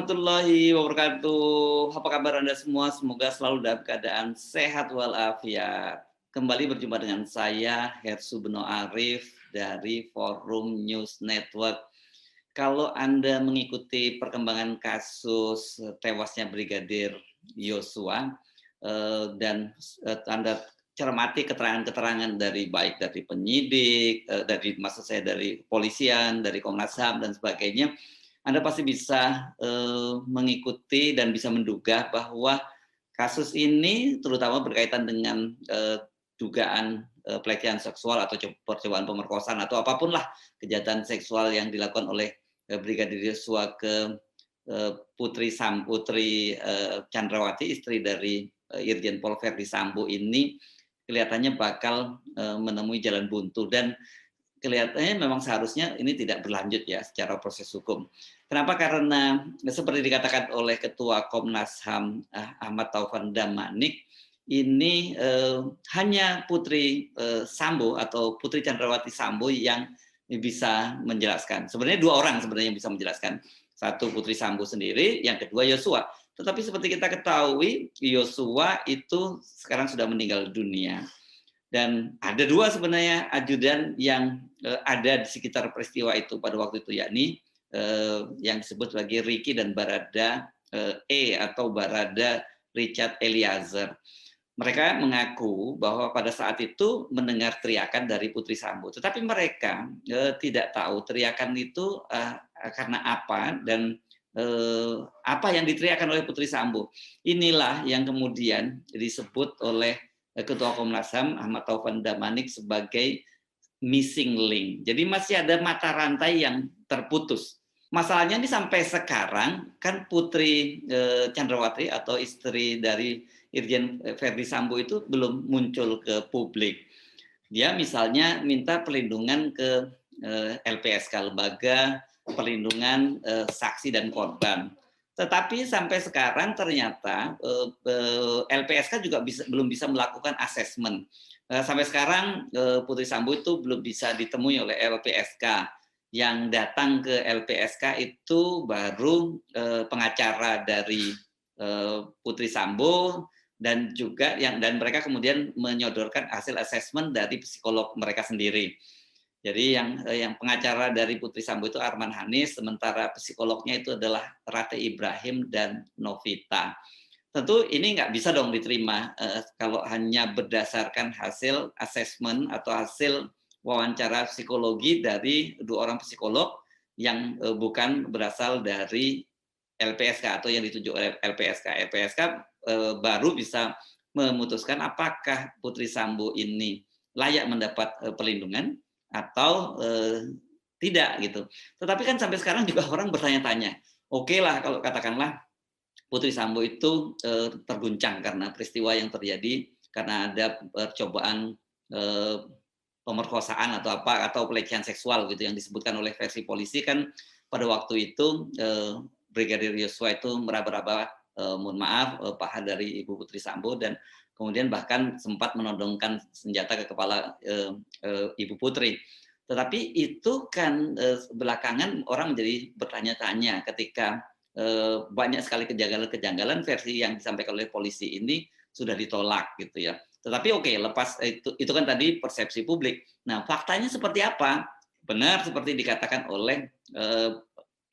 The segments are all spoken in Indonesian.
warahmatullahi wabarakatuh. Apa kabar Anda semua? Semoga selalu dalam keadaan sehat walafiat. Kembali berjumpa dengan saya, Hersu Beno Arif dari Forum News Network. Kalau Anda mengikuti perkembangan kasus tewasnya Brigadir Yosua dan Anda cermati keterangan-keterangan baik dari penyidik, maksud saya dari kepolisian, dari Komnas HAM dan sebagainya, Anda pasti bisa mengikuti dan bisa menduga bahwa kasus ini terutama berkaitan dengan dugaan pelecehan seksual atau percobaan pemerkosaan atau apapun lah kejahatan seksual yang dilakukan oleh Brigadir Yosua ke Putri Chandrawati, istri dari Irjen Pol Verdi Sambo ini kelihatannya bakal menemui jalan buntu dan kelihatannya memang seharusnya ini tidak berlanjut ya secara proses hukum. Kenapa? Karena seperti dikatakan oleh Ketua Komnas HAM Ahmad Taufan Damanik, ini hanya Putri Sambo atau Putri Chandrawati Sambo yang bisa menjelaskan. Sebenarnya dua orang sebenarnya yang bisa menjelaskan. Satu Putri Sambo sendiri, yang kedua Yosua. Tetapi seperti kita ketahui, Yosua itu sekarang sudah meninggal dunia. Dan ada dua sebenarnya ajudan yang ada di sekitar peristiwa itu pada waktu itu, yakni yang disebut sebagai Ricky dan Barada atau Barada Richard Eliezer. Mereka mengaku bahwa pada saat itu mendengar teriakan dari Putri Sambo, tetapi mereka tidak tahu teriakan itu karena apa dan apa yang diteriakan oleh Putri Sambo. Inilah yang kemudian disebut oleh Ketua Komnas HAM Ahmad Taufan Damanik sebagai missing link. Jadi masih ada mata rantai yang terputus. Masalahnya ini sampai sekarang kan Putri Chandrawati atau istri dari Irjen Verdi Sambo itu belum muncul ke publik. Dia misalnya minta perlindungan ke LPSK, Lembaga Perlindungan Saksi dan Korban. Tetapi sampai sekarang ternyata LPSK juga belum bisa melakukan asesmen. Sampai sekarang Putri Sambo itu belum bisa ditemui oleh LPSK. Yang datang ke LPSK itu baru pengacara dari Putri Sambo dan juga dan mereka kemudian menyodorkan hasil asesmen dari psikolog mereka sendiri. Jadi yang pengacara dari Putri Sambo itu Arman Hanis, sementara psikolognya itu adalah Rate Ibrahim dan Novita. Tentu ini nggak bisa dong diterima kalau hanya berdasarkan hasil asesmen atau hasil wawancara psikologi dari dua orang psikolog yang bukan berasal dari LPSK atau yang ditunjuk oleh LPSK. LPSK baru bisa memutuskan apakah Putri Sambo ini layak mendapat perlindungan atau tidak gitu. Tetapi kan sampai sekarang juga orang bertanya-tanya. Oke lah kalau katakanlah Putri Sambo itu terguncang karena peristiwa yang terjadi karena ada percobaan pemerkosaan atau pelecehan seksual gitu yang disebutkan oleh versi polisi kan pada waktu itu Brigadir Yosua itu meraba-raba mohon maaf paha dari Ibu Putri Sambo dan kemudian bahkan sempat menodongkan senjata ke kepala Ibu Putri. Tetapi itu kan belakangan orang menjadi bertanya-tanya ketika banyak sekali kejanggalan-kejanggalan versi yang disampaikan oleh polisi ini sudah ditolak gitu ya. Tetapi oke, lepas itu kan tadi persepsi publik. Nah, faktanya seperti apa? Benar seperti dikatakan oleh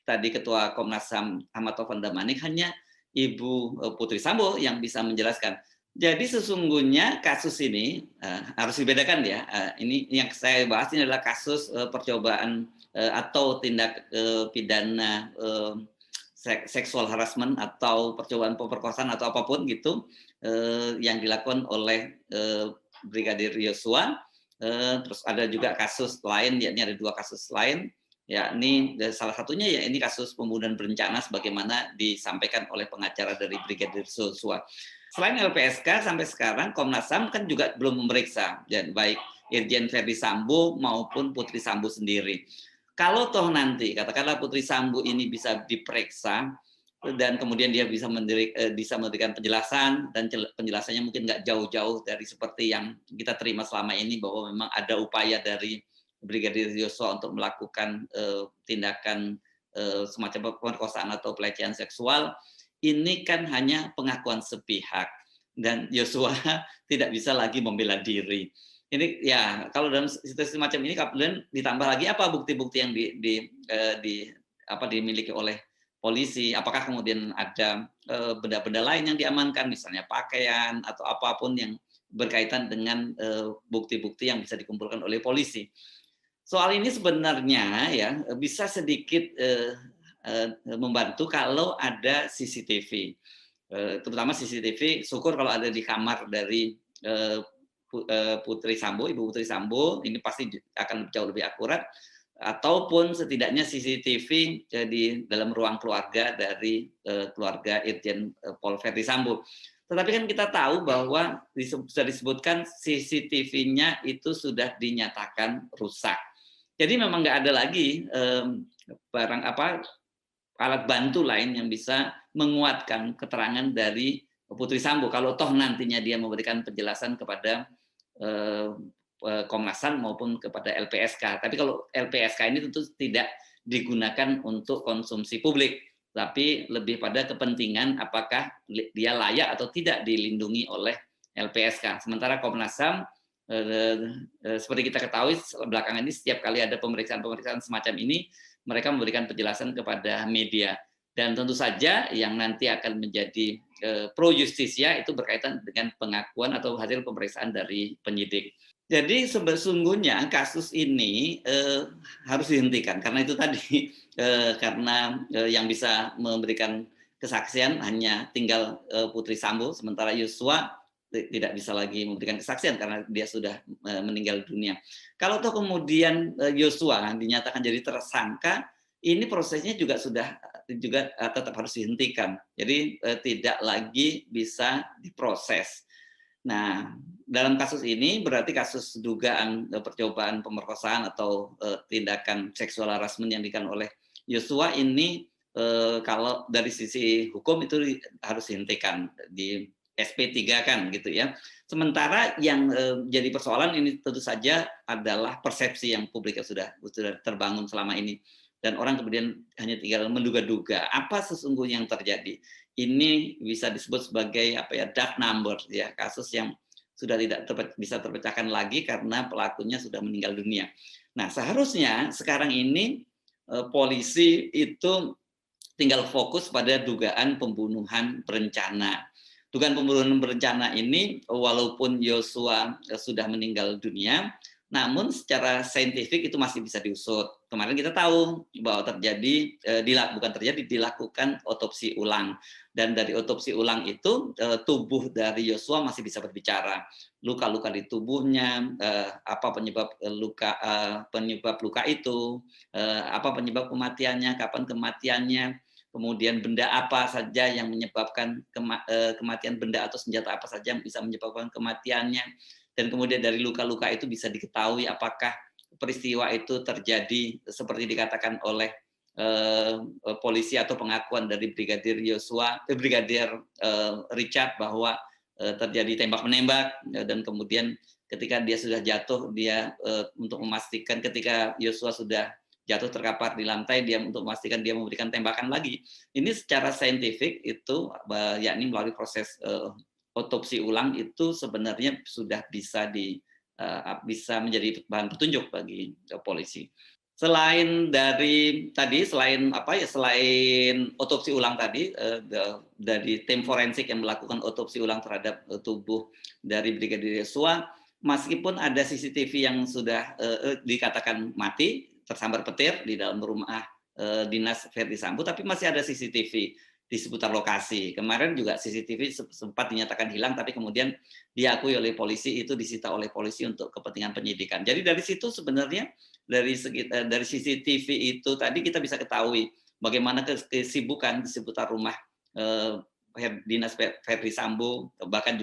tadi Ketua Komnas HAM Ahmad Taufan Damanik, hanya Ibu Putri Sambo yang bisa menjelaskan. Jadi sesungguhnya kasus ini harus dibedakan ya. Ini yang saya bahas ini adalah kasus percobaan atau tindak pidana seksual harassment atau percobaan pemerkosaan atau apapun gitu yang dilakukan oleh Brigadir Yosua. Terus ada juga kasus lain, yakni ada dua kasus lain, yakni salah satunya ya ini kasus pembunuhan berencana sebagaimana disampaikan oleh pengacara dari Brigadir Yosua. Selain LPSK sampai sekarang Komnas HAM kan juga belum memeriksa dan baik Irjen Verdi Sambo maupun Putri Sambo sendiri. Kalau toh nanti katakanlah Putri Sambo ini bisa diperiksa dan kemudian dia bisa memberikan penjelasan dan penjelasannya mungkin nggak jauh-jauh dari seperti yang kita terima selama ini bahwa memang ada upaya dari Brigadir Yosua untuk melakukan tindakan semacam pemerkosaan atau pelecehan seksual, ini kan hanya pengakuan sepihak dan Yosua tidak bisa lagi membela diri. Ini ya kalau dalam situasi semacam ini kemudian ditambah lagi apa bukti-bukti yang dimiliki oleh polisi, apakah kemudian ada benda-benda lain yang diamankan, misalnya pakaian atau apapun yang berkaitan dengan bukti-bukti yang bisa dikumpulkan oleh polisi. Soal ini sebenarnya ya bisa sedikit membantu kalau ada CCTV, terutama CCTV. Syukur kalau ada di kamar dari Putri Sambo, Ibu Putri Sambo, ini pasti akan jauh lebih akurat. Ataupun setidaknya CCTV di dalam ruang keluarga dari keluarga Irjen Pol Verdi Sambo. Tetapi kan kita tahu bahwa sudah disebutkan CCTV-nya itu sudah dinyatakan rusak. Jadi memang nggak ada lagi alat bantu lain yang bisa menguatkan keterangan dari Putri Sambo kalau toh nantinya dia memberikan penjelasan kepada Komnas HAM maupun kepada LPSK. Tapi kalau LPSK ini tentu tidak digunakan untuk konsumsi publik, tapi lebih pada kepentingan apakah dia layak atau tidak dilindungi oleh LPSK. Sementara Komnas HAM seperti kita ketahui belakangan ini setiap kali ada pemeriksaan semacam ini, mereka memberikan penjelasan kepada media. Dan tentu saja yang nanti akan menjadi pro justisia itu berkaitan dengan pengakuan atau hasil pemeriksaan dari penyidik. Jadi sesungguhnya kasus ini harus dihentikan karena itu tadi karena yang bisa memberikan kesaksian hanya tinggal Putri Sambo, sementara Yosua tidak bisa lagi memberikan kesaksian karena dia sudah meninggal dunia. Kalau toh kemudian Yosua dinyatakan jadi tersangka, ini prosesnya juga tetap harus dihentikan. Jadi tidak lagi bisa diproses. Nah, dalam kasus ini berarti kasus dugaan percobaan pemerkosaan atau tindakan seksual harassment yang dilakukan oleh Yosua ini kalau dari sisi hukum itu harus dihentikan, di SP3 kan gitu ya. Sementara yang jadi persoalan ini tentu saja adalah persepsi yang publik sudah terbangun selama ini. Dan orang kemudian hanya tinggal menduga-duga apa sesungguhnya yang terjadi. Ini bisa disebut sebagai dark number ya, kasus yang sudah tidak bisa terpecahkan lagi karena pelakunya sudah meninggal dunia. Nah, seharusnya sekarang ini polisi itu tinggal fokus pada dugaan pembunuhan berencana. Dugaan pembunuhan berencana ini walaupun Yosua sudah meninggal dunia, namun secara saintifik itu masih bisa diusut. Kemarin kita tahu bahwa dilakukan otopsi ulang, dan dari otopsi ulang itu tubuh dari Yosua masih bisa berbicara. Luka-luka di tubuhnya, apa penyebab luka itu, apa penyebab kematiannya, kapan kematiannya, kemudian benda apa saja yang menyebabkan kematian, benda atau senjata apa saja yang bisa menyebabkan kematiannya. Dan kemudian dari luka-luka itu bisa diketahui apakah peristiwa itu terjadi seperti dikatakan oleh polisi atau pengakuan dari Brigadir Richard bahwa terjadi tembak-menembak, dan kemudian ketika dia sudah jatuh, dia untuk memastikan ketika Yosua sudah jatuh terkapar di lantai, dia untuk memastikan dia memberikan tembakan lagi. Ini secara saintifik itu yakni melalui proses otopsi ulang itu sebenarnya sudah bisa menjadi bahan petunjuk bagi polisi. Selain otopsi ulang tadi, dari tim forensik yang melakukan otopsi ulang terhadap tubuh dari Brigadir Yosua, meskipun ada CCTV yang sudah dikatakan mati, tersambar petir di dalam rumah dinas Verdi Sambo, tapi masih ada CCTV di seputar lokasi. Kemarin juga CCTV sempat dinyatakan hilang, tapi kemudian diakui oleh polisi itu disita oleh polisi untuk kepentingan penyidikan. Jadi dari situ sebenarnya dari CCTV itu tadi kita bisa ketahui bagaimana kesibukan di seputar rumah dinas Verdi Sambo, bahkan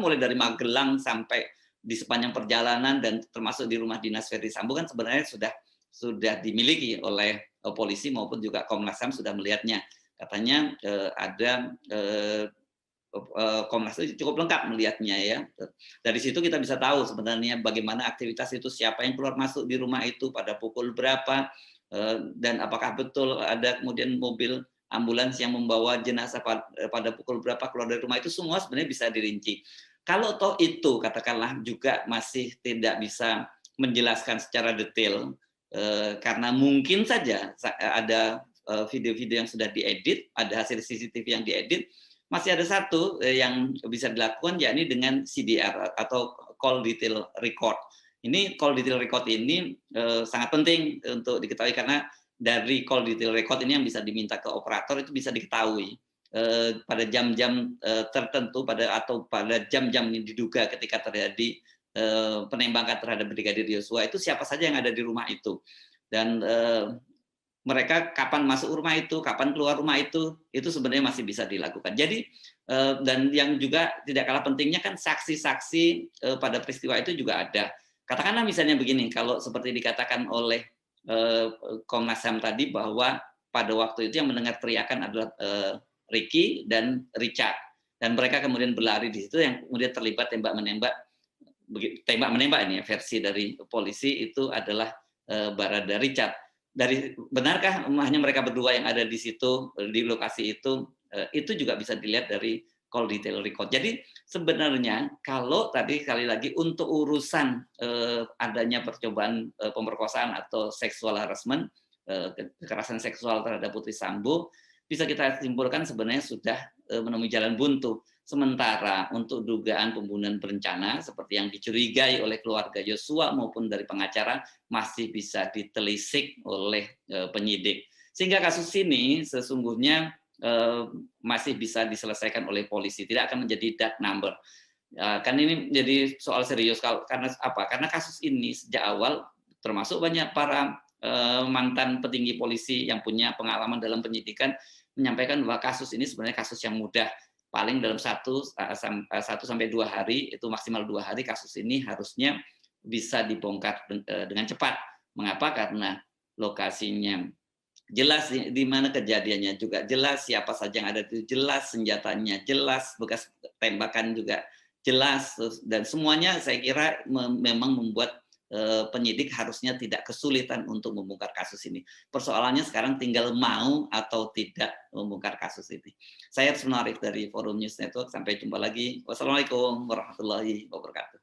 mulai dari Magelang sampai di sepanjang perjalanan dan termasuk di rumah dinas Verdi Sambo kan sebenarnya sudah dimiliki oleh polisi maupun juga Komnas HAM sudah melihatnya. Katanya ada Komnas itu cukup lengkap melihatnya ya. Dari situ kita bisa tahu sebenarnya bagaimana aktivitas itu, siapa yang keluar masuk di rumah itu, pada pukul berapa, dan apakah betul ada kemudian mobil ambulans yang membawa jenazah pada pukul berapa keluar dari rumah, itu semua sebenarnya bisa dirinci. Kalau toh itu katakanlah juga masih tidak bisa menjelaskan secara detail, karena mungkin saja ada video-video yang sudah diedit, ada hasil CCTV yang diedit, masih ada satu yang bisa dilakukan, yakni dengan CDR atau call detail record. Ini call detail record ini sangat penting untuk diketahui, karena dari call detail record ini yang bisa diminta ke operator itu bisa diketahui pada jam-jam tertentu atau pada jam-jam yang diduga ketika terjadi penembakan terhadap Brigadir Yosua, itu siapa saja yang ada di rumah itu, dan mereka kapan masuk rumah itu, kapan keluar rumah itu sebenarnya masih bisa dilakukan. Jadi dan yang juga tidak kalah pentingnya kan saksi-saksi pada peristiwa itu juga ada. Katakanlah misalnya begini, kalau seperti dikatakan oleh Komnas HAM tadi, bahwa pada waktu itu yang mendengar teriakan adalah Ricky dan Richard, dan mereka kemudian berlari di situ, yang kemudian terlibat tembak-menembak ini ya, versi dari polisi itu adalah Barada Richard. Benarkah hanya mereka berdua yang ada di situ, di lokasi itu juga bisa dilihat dari call detail record. Jadi sebenarnya kalau tadi sekali lagi untuk urusan adanya percobaan pemerkosaan atau sexual harassment, kekerasan seksual terhadap Putri Sambo, bisa kita simpulkan sebenarnya sudah menemui jalan buntu. Sementara untuk dugaan pembunuhan berencana seperti yang dicurigai oleh keluarga Yosua maupun dari pengacara masih bisa ditelisik oleh penyidik. Sehingga kasus ini sesungguhnya masih bisa diselesaikan oleh polisi, tidak akan menjadi dark number. Kan ini menjadi soal serius karena apa? Karena kasus ini sejak awal termasuk banyak para mantan petinggi polisi yang punya pengalaman dalam penyidikan menyampaikan bahwa kasus ini sebenarnya kasus yang mudah. Paling dalam 1 sampai 2 hari, itu maksimal 2 hari, kasus ini harusnya bisa dibongkar dengan cepat. Mengapa? Karena lokasinya jelas, di mana kejadiannya juga jelas, siapa saja yang ada itu jelas, senjatanya jelas, bekas tembakan juga jelas, dan semuanya saya kira memang membuat penyidik harusnya tidak kesulitan untuk membongkar kasus ini. Persoalannya sekarang tinggal mau atau tidak membongkar kasus ini. Saya Arif dari Forum News Network. Sampai jumpa lagi. Wassalamualaikum warahmatullahi wabarakatuh.